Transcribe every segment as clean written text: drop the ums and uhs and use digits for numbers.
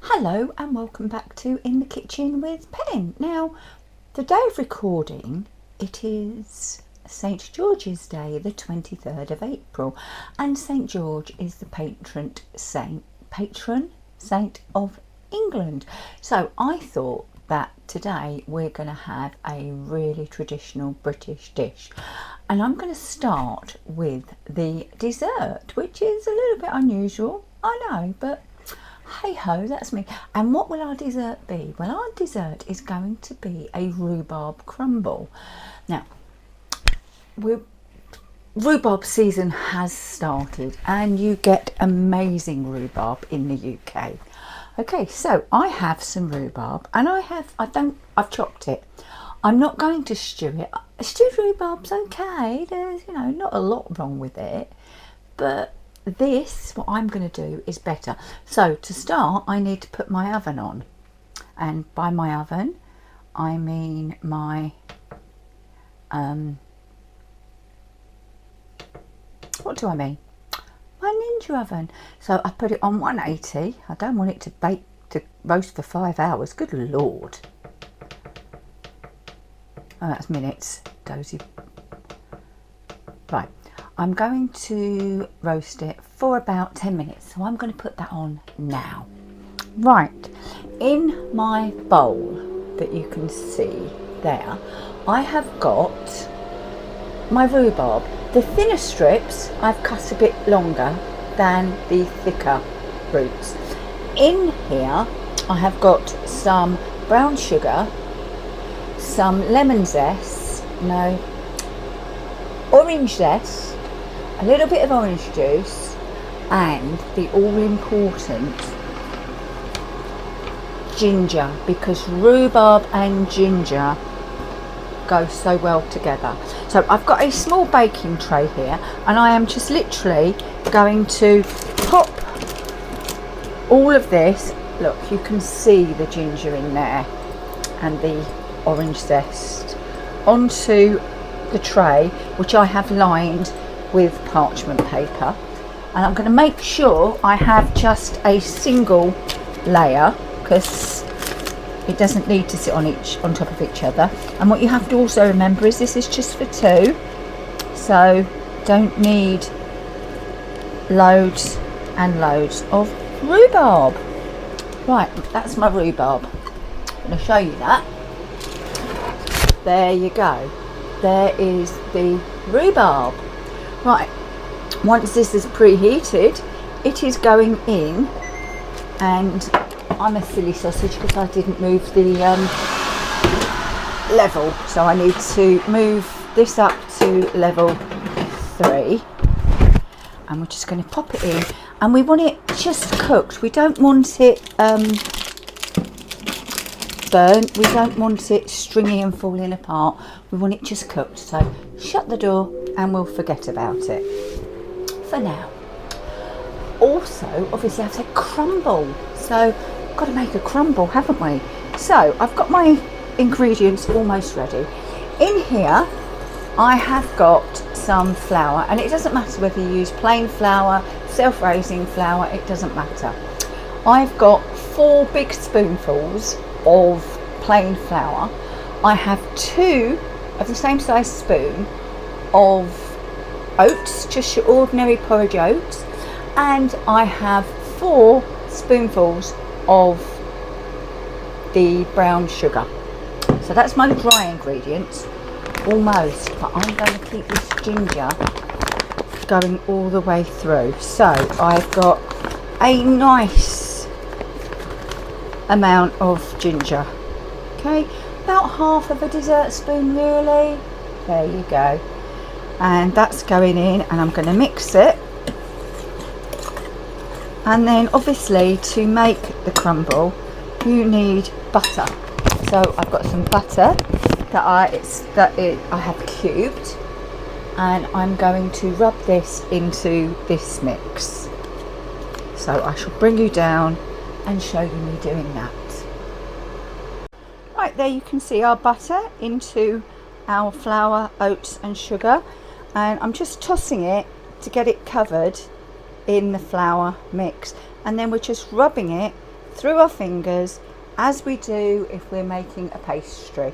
Hello and welcome back to In the Kitchen with Pen. Now, the day of recording, it is St George's Day, the 23rd of April, and St George is the patron saint of England. So I thought that today we're going to have a really traditional British dish, and I'm going to start with the dessert, which is a little bit unusual, I know, but hey ho, that's me. And what will our dessert be? Well, our dessert is going to be a rhubarb crumble. Now, rhubarb season has started and you get amazing rhubarb in the UK. Okay, so I have some rhubarb and I've chopped it. I'm not going to stew it. Stewed rhubarb's okay. There's, not a lot wrong with it, but what I'm going to do is better. So to start, I need to put my oven on, and by my oven I mean my what do I mean? My Ninja oven. So I put it on 180. I don't want it to roast for 5 hours. Good lord. Oh, that's minutes, dozy. Right, I'm going to roast it for about 10 minutes, so I'm going to put that on now. Right, in my bowl that you can see there, I have got my rhubarb. The thinner strips I've cut a bit longer than the thicker roots. In here I have got some brown sugar, some lemon zest, orange zest, a little bit of orange juice, and the all-important ginger, because rhubarb and ginger go so well together. So I've got a small baking tray here, and I am just literally going to pop all of this. Look, you can see the ginger in there and the orange zest onto the tray, which I have lined with parchment paper, and I'm going to make sure I have just a single layer because it doesn't need to sit on top of each other. And what you have to also remember is this is just for two, so don't need loads and loads of rhubarb. Right, that's my rhubarb. I'm going to show you that. There you go. There is the rhubarb. Right, once this is preheated, it is going in, and I'm a silly sausage because I didn't move the level, so I need to move this up to level 3, and we're just going to pop it in, and we want it just cooked. We don't want it burnt, we don't want it stringy and falling apart. We want it just cooked. So shut the door and we'll forget about it for now. Also, obviously I have to crumble, so got to make a crumble, haven't we? So I've got my ingredients almost ready. In here I have got some flour, and it doesn't matter whether you use plain flour, self-raising flour, it doesn't matter. I've got 4 big spoonfuls of plain flour. I have 2 of the same size spoon of oats, just your ordinary porridge oats, and I have 4 spoonfuls of the brown sugar. So that's my dry ingredients almost, but I'm going to keep this ginger going all the way through. So I've got a nice amount of ginger, okay, about half of a dessert spoon really. There you go, and that's going in, and I'm going to mix it. And then obviously to make the crumble you need butter, so I've got some butter that I have cubed, and I'm going to rub this into this mix. So I shall bring you down and show you me doing that. Right, there you can see our butter into our flour, oats and sugar, and I'm just tossing it to get it covered in the flour mix, and then we're just rubbing it through our fingers as we do if we're making a pastry.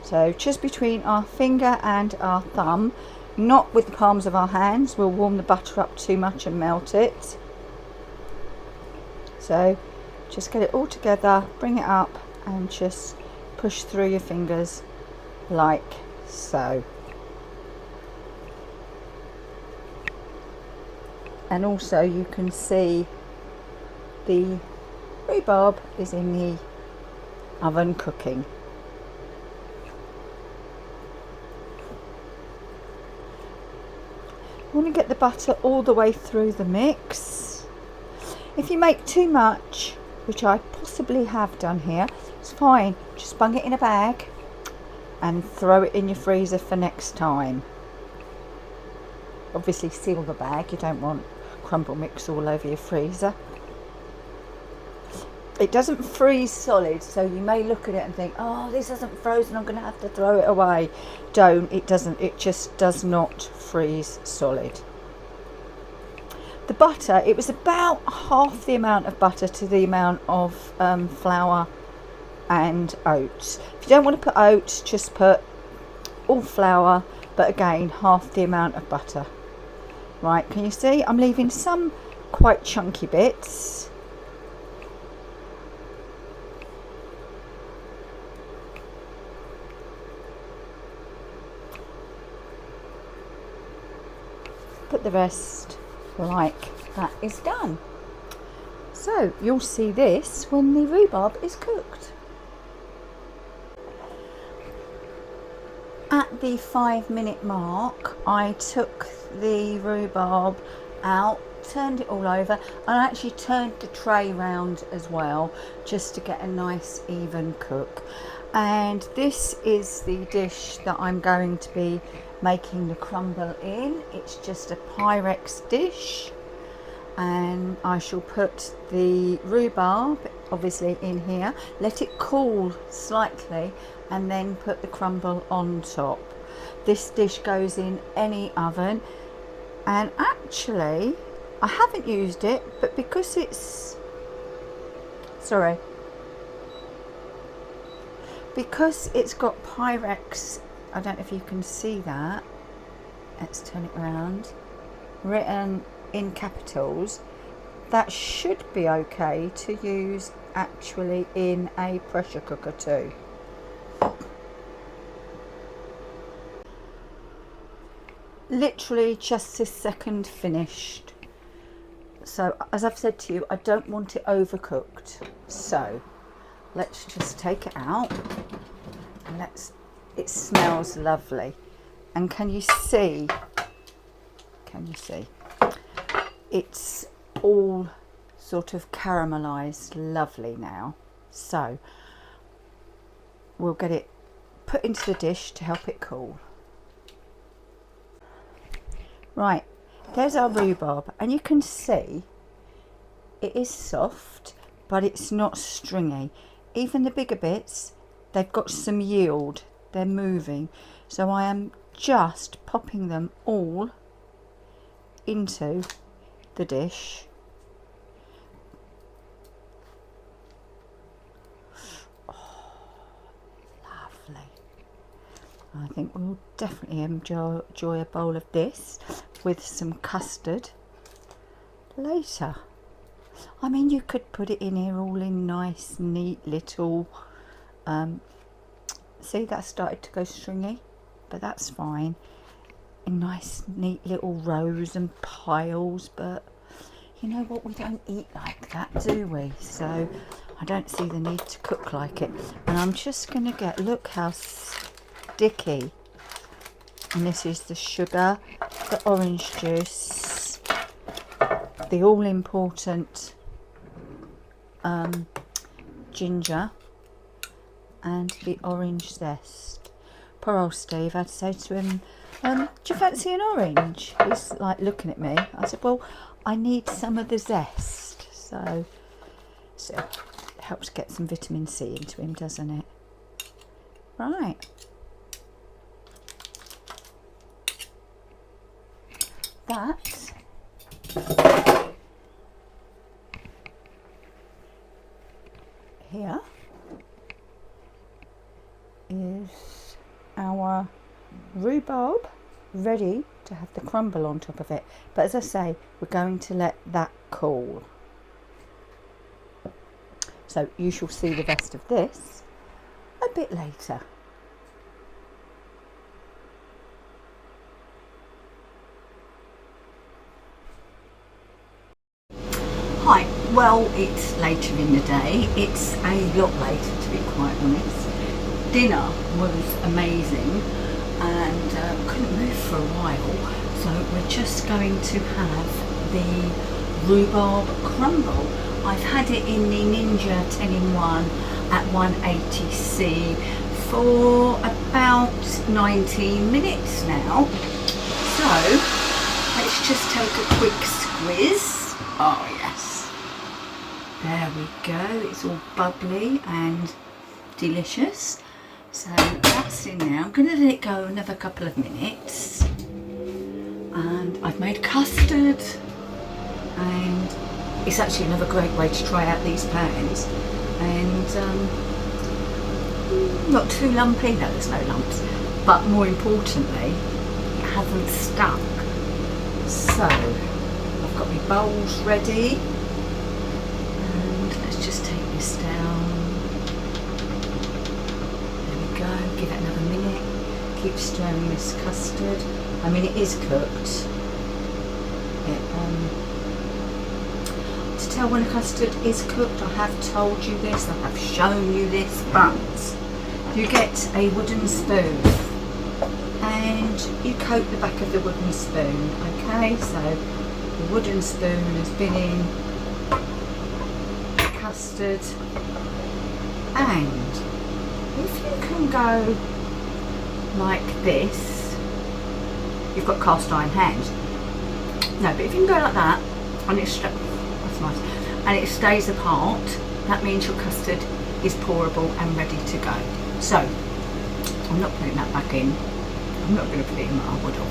So just between our finger and our thumb, not with the palms of our hands. We'll warm the butter up too much and melt it. So just get it all together, bring it up and just push through your fingers like so. And also you can see the rhubarb is in the oven cooking. You want to get the butter all the way through the mix. If you make too much, which I possibly have done here, it's fine. Just bung it in a bag and throw it in your freezer for next time. Obviously seal the bag, you don't want crumble mix all over your freezer. It doesn't freeze solid, so you may look at it and think, oh, this isn't frozen, I'm going to have to throw it away. Don't, it doesn't, it just does not freeze solid. The butter, it was about half the amount of butter to the amount of flour and oats. If you don't want to put oats, just put all flour, but again, half the amount of butter. Right, can you see? I'm leaving some quite chunky bits. Put the rest like that is done. So you'll see this when the rhubarb is cooked. At the 5-minute mark, I took the rhubarb out, turned it all over, and I actually turned the tray round as well, just to get a nice even cook. And this is the dish that I'm going to be making the crumble in. It's just a Pyrex dish, and I shall put the rhubarb obviously in here, let it cool slightly, and then put the crumble on top. This dish goes in any oven, and actually I haven't used it, but because it's because it's got Pyrex, I don't know if you can see that, let's turn it around, written in capitals, that should be okay to use actually in a pressure cooker too. Literally just this second finished. So as I've said to you, I don't want it overcooked, so let's just take it out and it smells lovely. And can you see it's all sort of caramelized lovely now. So we'll get it put into the dish to help it cool. Right, there's our rhubarb, and you can see it is soft, but it's not stringy. Even the bigger bits, they've got some yield, they're moving. So I am just popping them all into the dish. Oh, lovely. I think we'll definitely enjoy a bowl of this with some custard later. I mean, you could put it in here all in nice, neat little, see that started to go stringy, but that's fine. In nice, neat little rows and piles, but you know what, we don't eat like that, do we? So I don't see the need to cook like it. And I'm just going to get, look how sticky. And this is the sugar, the orange juice, the all-important ginger, and the orange zest. Poor old Steve, I had to say to him, do you fancy an orange? He's like looking at me. I said, well, I need some of the zest. So it helps get some vitamin C into him, doesn't it? Right. That here is our rhubarb ready to have the crumble on top of it, but as I say, we're going to let that cool, so you shall see the rest of this a bit later. Hi, well, it's later in the day. It's a lot later, to be quite honest. Dinner was amazing and couldn't move for a while, so we're just going to have the rhubarb crumble. I've had it in the Ginger 10-in-1 at 180C for about 19 minutes now. So let's just take a quick squeeze. Oh yes, there we go. It's all bubbly and delicious. So that's in there. I'm going to let it go another couple of minutes. And I've made custard, and it's actually another great way to try out these pans. And not too lumpy. No, there's no lumps. But more importantly, it hasn't stuck. So I've got my bowls ready. And let's just take this down. Go, give it another minute, keep stirring this custard. I mean, it is cooked. To tell when a custard is cooked, I have told you this, I have shown you this, but you get a wooden spoon and you coat the back of the wooden spoon, okay? So the wooden spoon has been in custard, and if you can go like this, you've got cast iron hands. No, but if you can go like that, and that's nice, and it stays apart, that means your custard is pourable and ready to go. So I'm not putting that back in. I'm not going to put it in my bottle.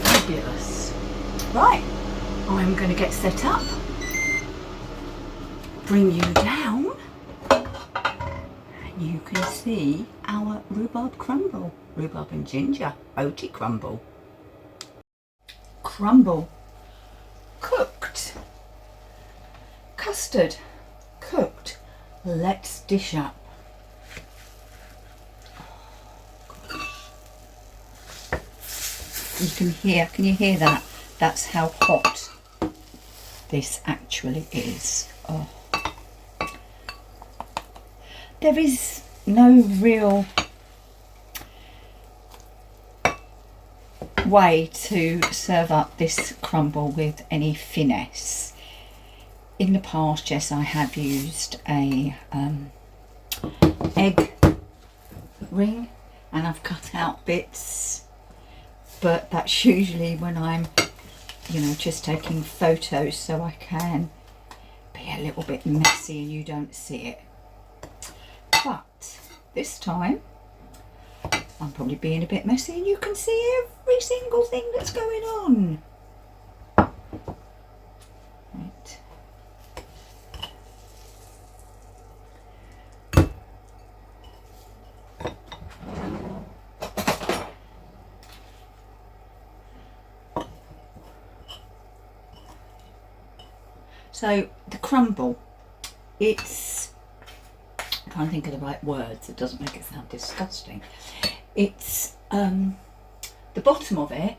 Fabulous. Right, I'm going to get set up. Bring you down, and you can see our rhubarb crumble, rhubarb and ginger oaty crumble. Crumble cooked, custard cooked. Let's dish up. You can you hear that? That's how hot this actually is. Oh. There is no real way to serve up this crumble with any finesse. In the past, yes, I have used a egg ring and I've cut out bits, but that's usually when I'm, you know, just taking photos so I can be a little bit messy and you don't see it. But this time I'm probably being a bit messy and you can see every single thing that's going on. Right. So the crumble, it's, I'm trying to think of the right words, it doesn't make it sound disgusting. It's the bottom of it,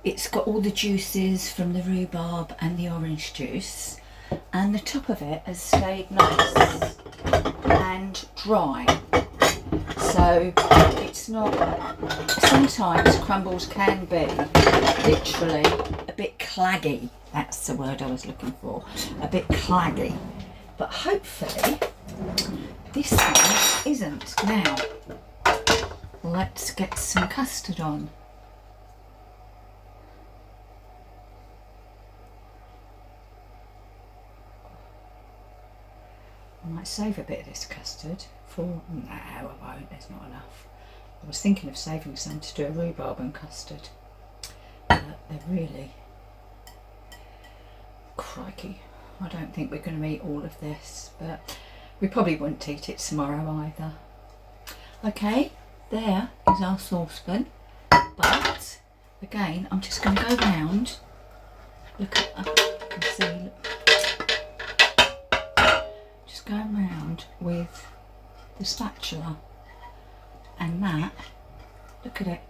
it's got all the juices from the rhubarb and the orange juice, and the top of it has stayed nice and dry. So it's not, sometimes crumbles can be literally a bit claggy. That's the word I was looking for, a bit claggy. But hopefully this one isn't. Now, let's get some custard on. I might save a bit of this custard for, no I won't, there's not enough. I was thinking of saving some to do a rhubarb and custard. But they're really... Crikey, I don't think we're going to eat all of this, but we probably wouldn't eat it tomorrow either. Okay, there is our saucepan, but again I'm just going to go round. Look at, you can see, look. Just going round with the spatula, and that, look at it,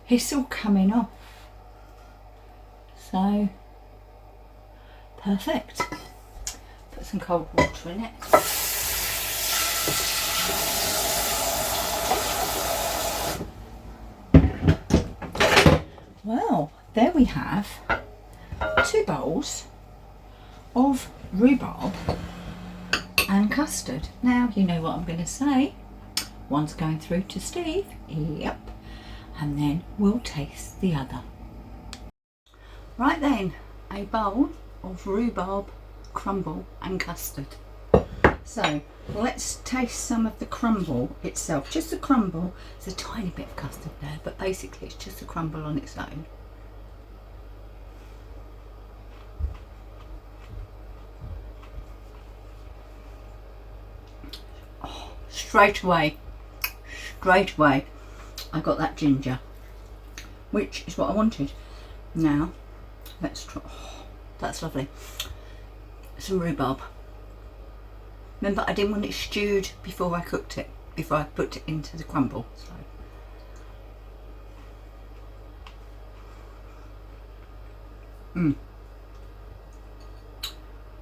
it's all coming off. So perfect. Put some cold water in it. Well, there we have 2 bowls of rhubarb and custard. Now you know what I'm going to say. One's going through to Steve. Yep. And then we'll taste the other. Right then, a bowl of rhubarb crumble and custard. So let's taste some of the crumble itself. Just the crumble. There's a tiny bit of custard there, but basically it's just the crumble on its own. Oh, straight away I got that ginger, which is what I wanted. Now let's try. Oh, that's lovely. Some rhubarb. Remember, I didn't want it stewed before I cooked it, before I put it into the crumble. So.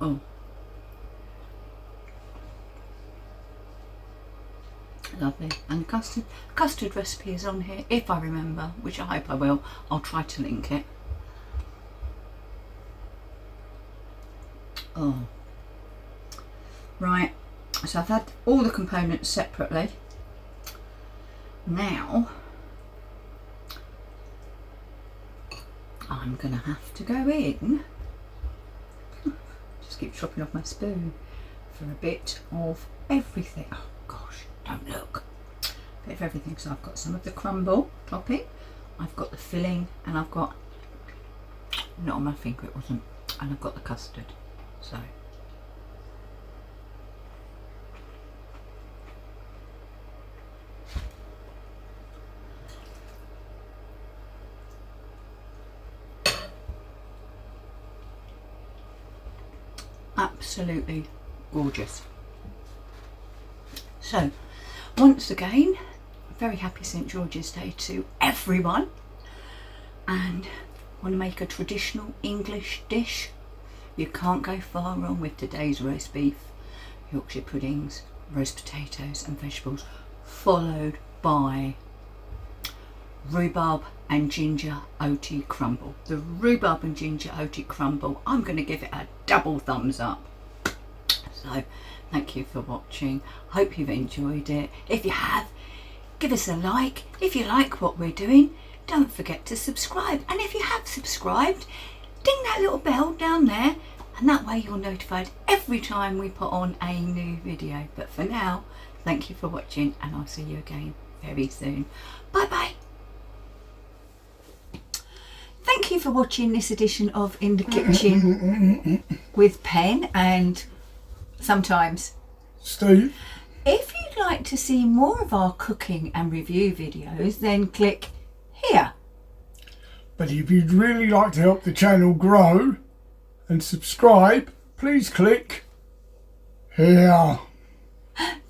Oh. Lovely. And custard recipe is on here, if I remember, which I hope I will. I'll try to link it. Oh. Right, so I've had all the components separately. Now I'm gonna have to go in, just keep chopping off my spoon, for a bit of everything. Oh gosh, don't look. A bit of everything. So I've got some of the crumble topping, I've got the filling, and I've got, not on my finger it wasn't, and I've got the custard. So absolutely gorgeous. So once again, very happy St George's Day to everyone, and want to make a traditional English dish. You can't go far wrong with today's roast beef, Yorkshire puddings, roast potatoes and vegetables, followed by rhubarb and ginger oaty crumble. The rhubarb and ginger oaty crumble, I'm going to give it a double thumbs up. So thank you for watching. Hope you've enjoyed it. If you have, give us a like. If you like what we're doing, don't forget to subscribe. And if you have subscribed, ding that little bell down there, and that way you're notified every time we put on a new video. But for now, thank you for watching, and I'll see you again very soon. Bye bye. Thank you for watching this edition of In the Kitchen with Pen and sometimes Steve. If you'd like to see more of our cooking and review videos, then click here. But if you'd really like to help the channel grow and subscribe, please click here.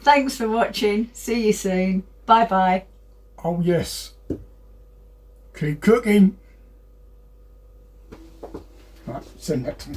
Thanks for watching. See you soon. Bye bye. Oh yes. Keep cooking. Right, send that to me.